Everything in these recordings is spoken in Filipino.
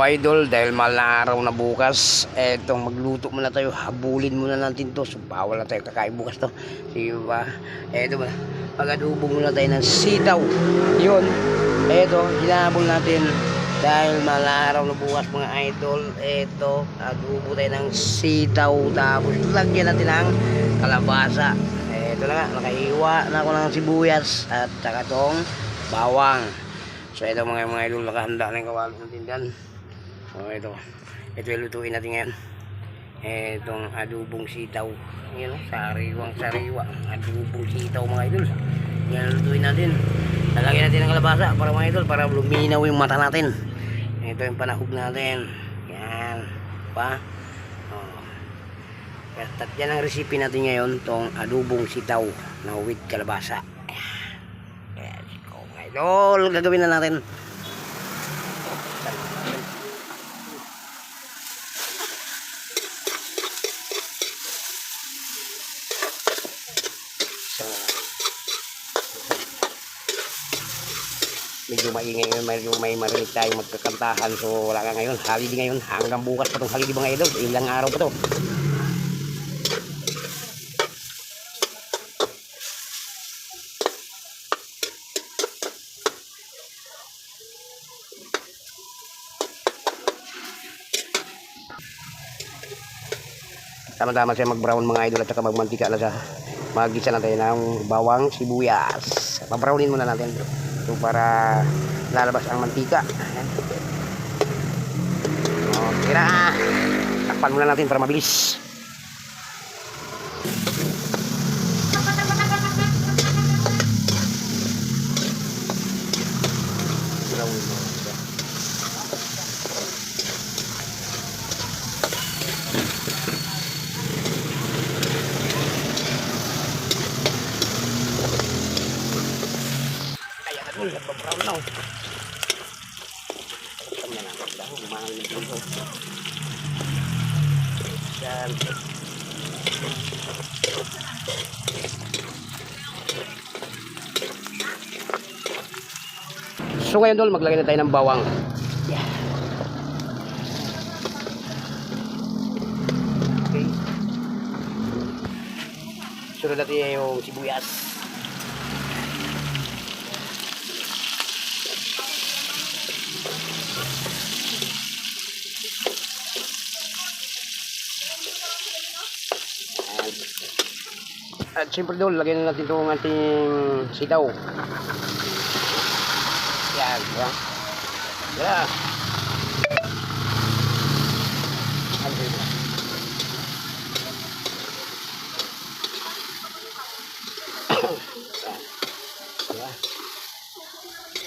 idol, dahil mahal na araw na bukas, etong magluto muna tayo, habulin muna natin to. So bawal na tayo kakain bukas to. Sige ba? Eto ba? Mag-adobo muna tayo ng sitaw. Yun. Eto, hinahabol natin dahil mahal na araw na bukas mga idol. Eto, adobo tayo ng sitaw. Tapos lagyan natin ng kalabasa. Eto na nga, nakaiwa na ako ng sibuyas at saka tong bawang. So ito mga idol, nakahanda na yung kawali natin dyan. So ito ilutuin natin ngayon. Itong adobong sitaw. Yan, sariwang adobong sitaw mga idol. Yan, lutuin natin. Lalagyan natin ng kalabasa para mga idol, para luminaw yung mata natin. Ito yung panahog natin. Yan pa. At yan ang recipe natin ngayon, tong adobong sitaw na with kalabasa. Idol, gagawin na natin. So, medyo maingay ngayon, medyo may marinig tayo magkakantahan. So wala ka ngayon, holiday ngayon, hanggang bukas pa itong holiday mga idol, ilang araw pa to. Tama-tama siya mag-brown mga idol at saka magmantika na siya. Mag-gisa natin ng bawang, sibuyas. Pa-brownin muna natin so para lalabas ang mantika. Okay na. Takpan muna natin para mabilis. Brown now. Tama na natin dahil umahal nito. Yan. So ngayon dol, maglagay na tayo ng bawang. Yeah. Okay. Sunod natin yung sibuyas. At siyempre doon, lagyan na natin itong ating sitaw. Yan. Yan. Yan.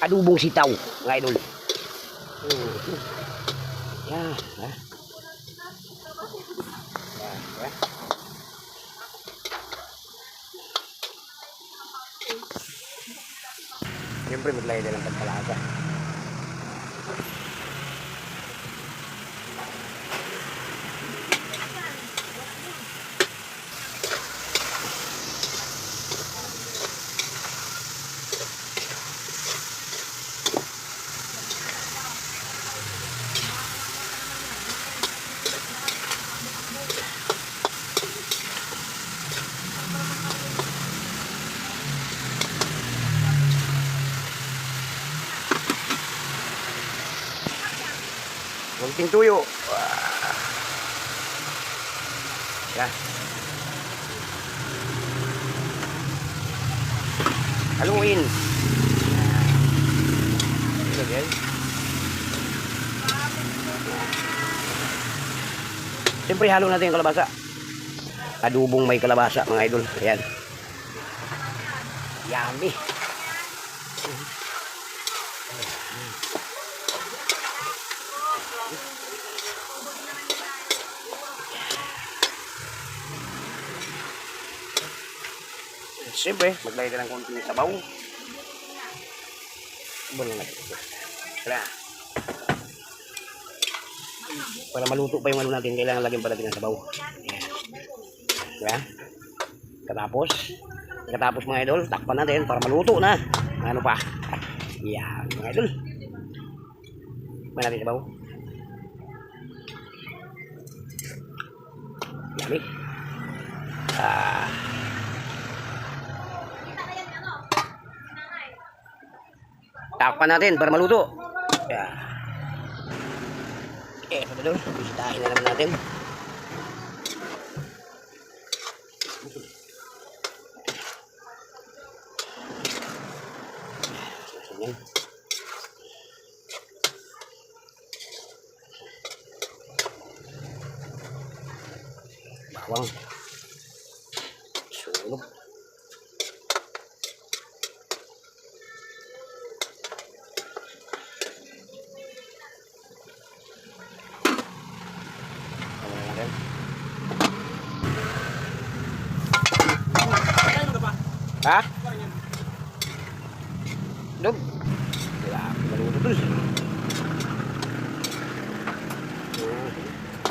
Adobong sitaw, mga idol. Yan. Yan. Siyempre maglagay din ng pagkalasa. Kunting tuyo. Yan. Haluin. Okay. Siyempre halo natin yung kalabasa. Adobong may kalabasa mga idol. Ayan. Yummy. Siyempre, maglagay ka ng konting sabaw. Sabaw lang natin. Kaya, para maluto pa yung ano natin, kailangan lagyan pa natin ng sabaw. Kaya, katapos mga idol, takpan natin para maluto na. Ano pa? Yan, mga idol. May natin sabaw. Ah. Takpan natin para maluto. Yeah. Okay, ito doon. Bisitahin na naman natin. Ayan. Bawang. Sunog. Ha? Dog. Wala. Maluto dun.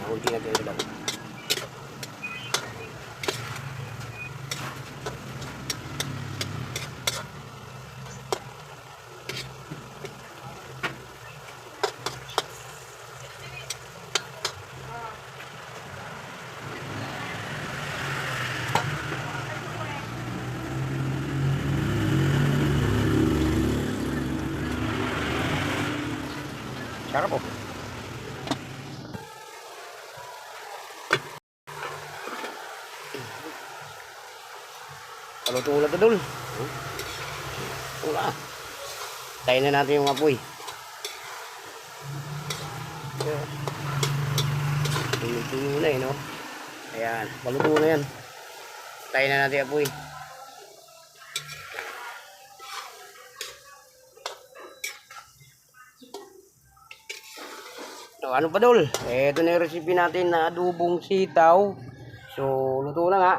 Mahulti na kayo daw. Sarap po. Paluto ulat na dul. Wala. Tayin na natin yung apoy. Tuyo na no? Ayan. Paluto na yan. Tayin na natin yung apoy. So, ano pa dul? Ito na yung recipe natin na adobong sitaw. So, luto na nga.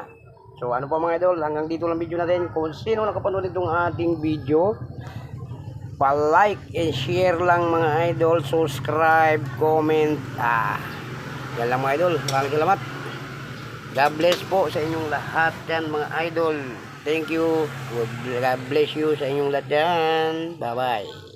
So, ano pa mga idol? Hanggang dito lang video natin. Kung sino nakapanood itong ating video, pa-like and share lang mga idol. Subscribe, comment. Yan lang mga idol. Maraming salamat. God bless po sa inyong lahat yan mga idol. Thank you. God bless you sa inyong lahat yan. Bye-bye.